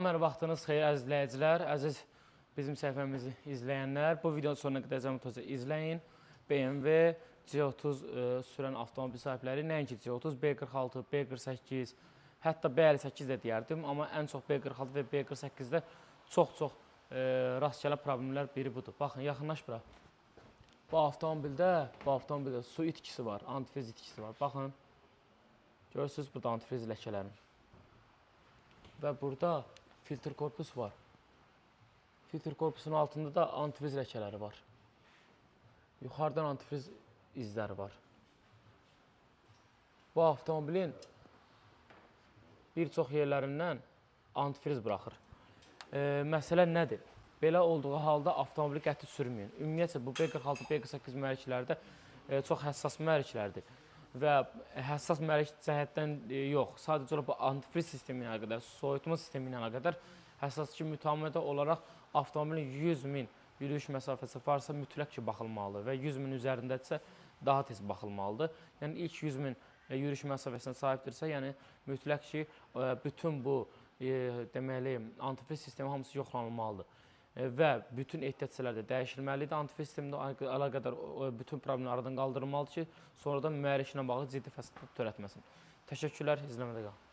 Merhaba, vaxtınız xeyir əziz izləyicilər, əziz bizim səhifəmizi izləyənlər. Bu videonun sonuna qədər Zəmtozu izləyin. BMW C30 sürən avtomobil sahibləri nəinki C30, B46, B48, hətta B58 də deyərdim. Amma ən çox B46 və B48-də çox rast gələn problemlər biri budur. Baxın, yaxınlaş bura. Bu avtomobildə su itkisi var, antifriz itkisi var. Baxın, görürsünüz burada antifriz ləkələrini. Və burada filtr korpus var. Filtr korpusunun altında da antifriz ləkələri var. Yuxarıdan antifriz izləri var. Bu avtomobilin bir çox yerlərindən antifriz buraxır. Məsələ nədir? Belə olduğu halda avtomobili qəti sürməyin. Ümumiyyətlə, bu B46, B48 mühərriklərdə çox həssas mühərriklərdir. Və həssas mühərrik cəhətdən yox, sadəcə olaraq bu antifriz sistemi ilə qədər, soyutma sistemi ilə qədər həssas ki, mütəmmədə olaraq avtomobilin 100.000 yürüyüş məsafəsi varsa mütləq ki, baxılmalıdır və 100.000 üzərindədirsə daha tez baxılmalıdır. Yəni, ilk 100.000 yürüyüş məsafəsinə sahibdirsə, yəni mütləq ki, bütün bu deməli, antifriz sistemi hamısı yoxlanılmalıdır. Və bütün ehtiyat dəyişilməlidir. Antifriz sistemində əlaqədar bütün problemlər aradan qaldırılmalıdır ki, sonradan mühərriklə bağlı ciddi fəsadlar törətməsin. Təşəkkürlər, izləmədə qalın.